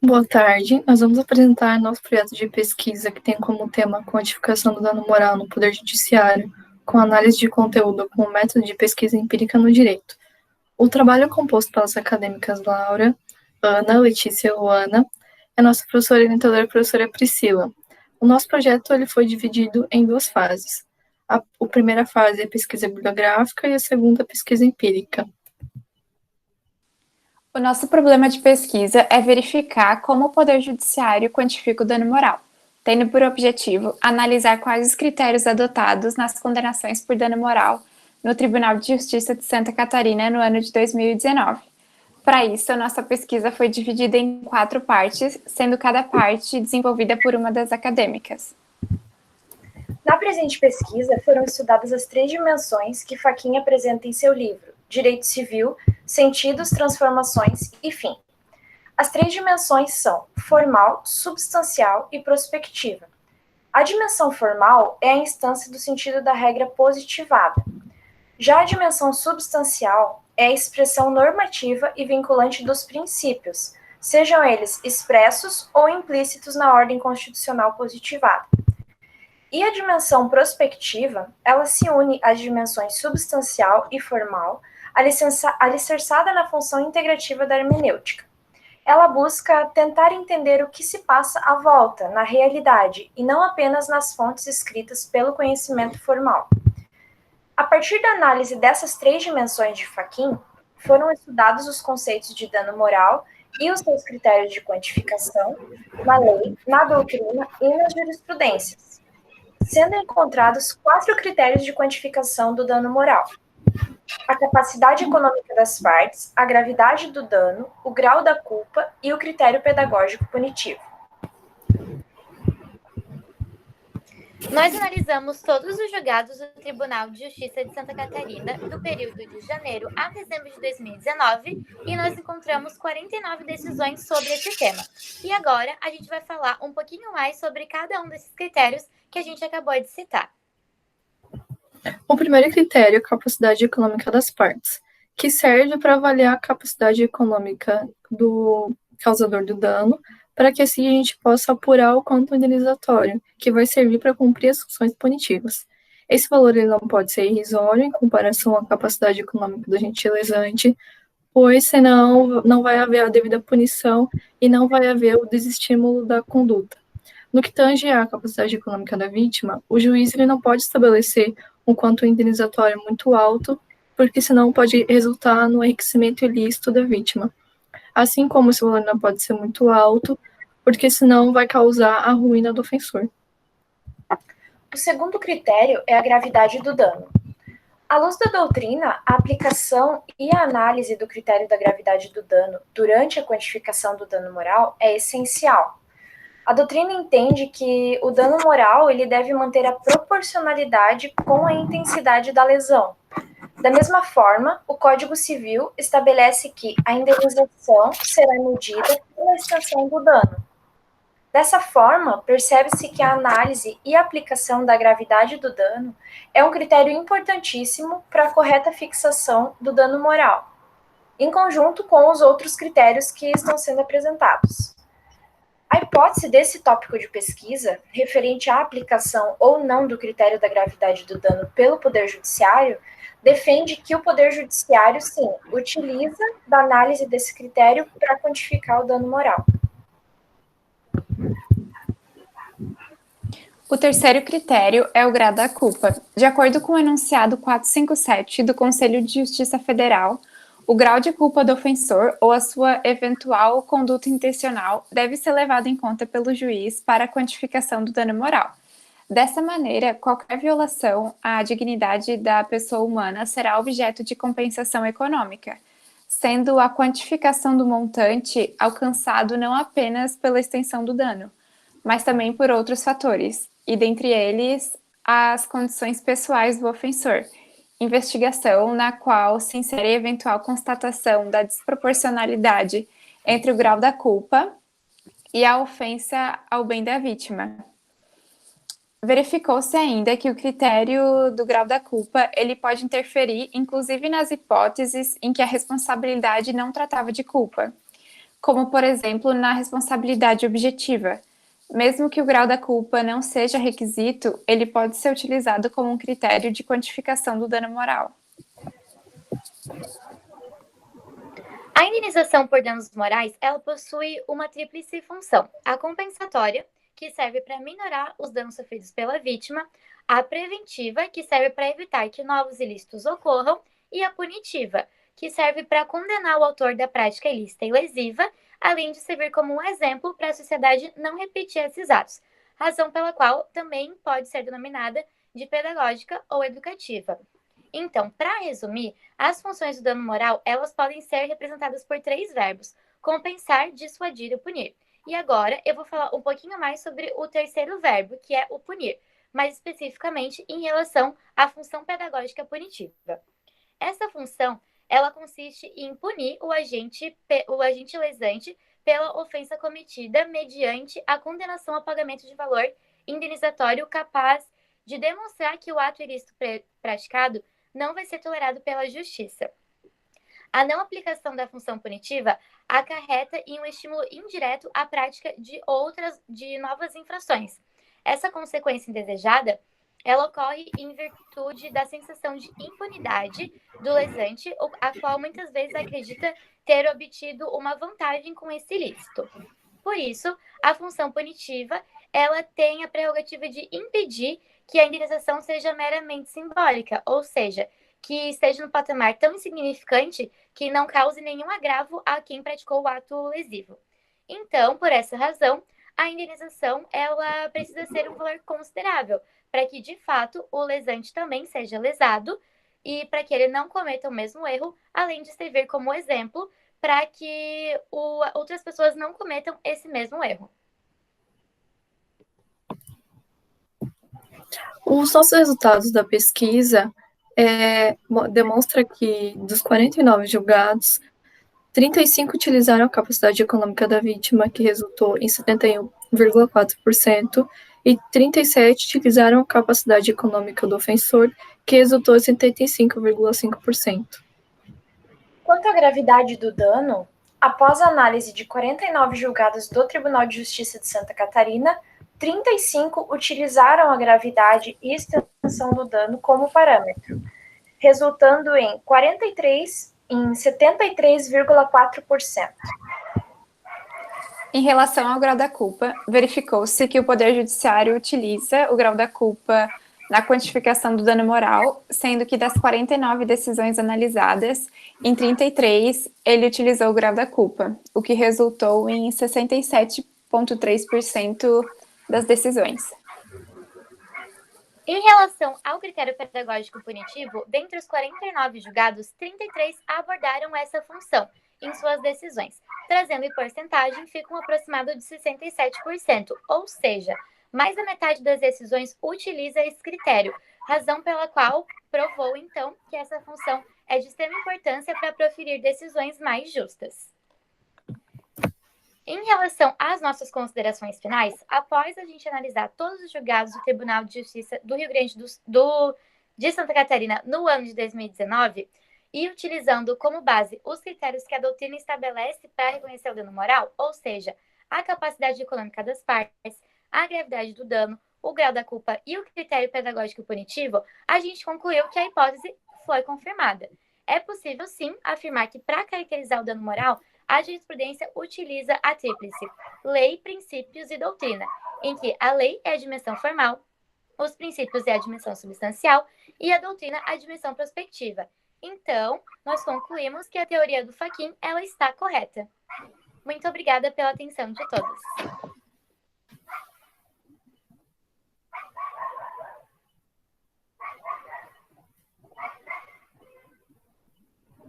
Boa tarde. Nós vamos apresentar nosso projeto de pesquisa que tem como tema a quantificação do dano moral no Poder Judiciário, com análise de conteúdo como método de pesquisa empírica no direito. O trabalho é composto pelas acadêmicas Laura, Ana, Letícia e Luana, e a nossa professora orientadora, a professora Priscila. O nosso projeto ele foi dividido em duas fases. A primeira fase é a pesquisa bibliográfica e a segunda, a pesquisa empírica. O nosso problema de pesquisa é verificar como o Poder Judiciário quantifica o dano moral, tendo por objetivo analisar quais os critérios adotados nas condenações por dano moral no Tribunal de Justiça de Santa Catarina no ano de 2019. Para isso, a nossa pesquisa foi dividida em 4 partes, sendo cada parte desenvolvida por uma das acadêmicas. Na presente pesquisa, foram estudadas as 3 dimensões que Fachin apresenta em seu livro, Direito Civil, Sentidos, Transformações e Fim. As 3 dimensões são formal, substancial e prospectiva. A dimensão formal é a instância do sentido da regra positivada. Já a dimensão substancial é a expressão normativa e vinculante dos princípios, sejam eles expressos ou implícitos na ordem constitucional positivada. E a dimensão prospectiva, ela se une às dimensões substancial e formal, alicerçada na função integrativa da hermenêutica. Ela busca tentar entender o que se passa à volta, na realidade, e não apenas nas fontes escritas pelo conhecimento formal. A partir da análise dessas 3 dimensões de Fachin, foram estudados os conceitos de dano moral e os seus critérios de quantificação na lei, na doutrina e nas jurisprudências, sendo encontrados 4 critérios de quantificação do dano moral: a capacidade econômica das partes, a gravidade do dano, o grau da culpa e o critério pedagógico punitivo. Nós analisamos todos os julgados do Tribunal de Justiça de Santa Catarina do período de janeiro a dezembro de 2019 e nós encontramos 49 decisões sobre esse tema. E agora a gente vai falar um pouquinho mais sobre cada um desses critérios que a gente acabou de citar. O primeiro critério é a capacidade econômica das partes, que serve para avaliar a capacidade econômica do causador do dano, para que assim a gente possa apurar o quanto indenizatório, que vai servir para cumprir as funções punitivas. Esse valor ele não pode ser irrisório em comparação à capacidade econômica do agente lesante, pois senão não vai haver a devida punição e não vai haver o desestímulo da conduta. No que tange à capacidade econômica da vítima, o juiz ele não pode estabelecer um quanto indenizatório muito alto, porque senão pode resultar no enriquecimento ilícito da vítima. Assim como esse valor não pode ser muito alto, porque senão vai causar a ruína do ofensor. O segundo critério é a gravidade do dano. À luz da doutrina, a aplicação e a análise do critério da gravidade do dano durante a quantificação do dano moral é essencial. A doutrina entende que o dano moral ele deve manter a proporcionalidade com a intensidade da lesão. Da mesma forma, o Código Civil estabelece que a indenização será medida pela extensão do dano. Dessa forma, percebe-se que a análise e a aplicação da gravidade do dano é um critério importantíssimo para a correta fixação do dano moral, em conjunto com os outros critérios que estão sendo apresentados. A hipótese desse tópico de pesquisa, referente à aplicação ou não do critério da gravidade do dano pelo Poder Judiciário, defende que o Poder Judiciário, sim, utiliza da análise desse critério para quantificar o dano moral. O terceiro critério é o grau da culpa. De acordo com o enunciado 457 do Conselho de Justiça Federal, o grau de culpa do ofensor ou a sua eventual conduta intencional deve ser levado em conta pelo juiz para a quantificação do dano moral. Dessa maneira, qualquer violação à dignidade da pessoa humana será objeto de compensação econômica, sendo a quantificação do montante alcançado não apenas pela extensão do dano, mas também por outros fatores, e dentre eles, as condições pessoais do ofensor, investigação na qual se insere eventual constatação da desproporcionalidade entre o grau da culpa e a ofensa ao bem da vítima. Verificou-se ainda que o critério do grau da culpa ele pode interferir, inclusive nas hipóteses em que a responsabilidade não tratava de culpa, como, por exemplo, na responsabilidade objetiva. Mesmo que o grau da culpa não seja requisito, ele pode ser utilizado como um critério de quantificação do dano moral. A indenização por danos morais, ela possui uma tríplice função: a compensatória, que serve para minorar os danos sofridos pela vítima, a preventiva, que serve para evitar que novos ilícitos ocorram, e a punitiva, que serve para condenar o autor da prática ilícita e lesiva, além de servir como um exemplo para a sociedade não repetir esses atos, razão pela qual também pode ser denominada de pedagógica ou educativa. Então, para resumir, as funções do dano moral, elas podem ser representadas por 3 verbos: compensar, dissuadir e punir. E agora eu vou falar um pouquinho mais sobre o terceiro verbo, que é o punir, mais especificamente em relação à função pedagógica punitiva. Essa função, ela consiste em punir o agente lesante pela ofensa cometida mediante a condenação ao pagamento de valor indenizatório capaz de demonstrar que o ato ilícito praticado não vai ser tolerado pela justiça. A não aplicação da função punitiva acarreta em um estímulo indireto à prática de novas infrações. Essa consequência indesejada, ela ocorre em virtude da sensação de impunidade do lesante, a qual muitas vezes acredita ter obtido uma vantagem com esse ilícito. Por isso, a função punitiva, ela tem a prerrogativa de impedir que a indenização seja meramente simbólica, ou seja, que esteja no patamar tão insignificante que não cause nenhum agravo a quem praticou o ato lesivo. Então, por essa razão, a indenização, ela precisa ser um valor considerável, para que, de fato, o lesante também seja lesado e para que ele não cometa o mesmo erro, além de servir como exemplo para que outras pessoas não cometam esse mesmo erro. Os nossos resultados da pesquisa demonstra que dos 49 julgados, 35 utilizaram a capacidade econômica da vítima, que resultou em 71,4%, e 37 utilizaram a capacidade econômica do ofensor, que resultou em 75,5%. Quanto à gravidade do dano, após a análise de 49 julgados do Tribunal de Justiça de Santa Catarina, 35 utilizaram a gravidade e extensão do dano como parâmetro, resultando em 73,4%. Em relação ao grau da culpa, verificou-se que o Poder Judiciário utiliza o grau da culpa na quantificação do dano moral, sendo que das 49 decisões analisadas, em 33 ele utilizou o grau da culpa, o que resultou em 67,3% das decisões. Em relação ao critério pedagógico punitivo, dentre os 49 julgados, 33 abordaram essa função em suas decisões, trazendo em porcentagem fica um aproximado de 67%, ou seja, mais da metade das decisões utiliza esse critério, razão pela qual provou, então, que essa função é de extrema importância para proferir decisões mais justas. Em relação às nossas considerações finais, após a gente analisar todos os julgados do Tribunal de Justiça do Rio Grande de Santa Catarina no ano de 2019, e utilizando como base os critérios que a doutrina estabelece para reconhecer o dano moral, ou seja, a capacidade econômica das partes, a gravidade do dano, o grau da culpa e o critério pedagógico punitivo, a gente concluiu que a hipótese foi confirmada. É possível, sim, afirmar que para caracterizar o dano moral, a jurisprudência utiliza a tríplice lei, princípios e doutrina, em que a lei é a dimensão formal, os princípios é a dimensão substancial e a doutrina a dimensão prospectiva. Então, nós concluímos que a teoria do Fachin ela está correta. Muito obrigada pela atenção de todos.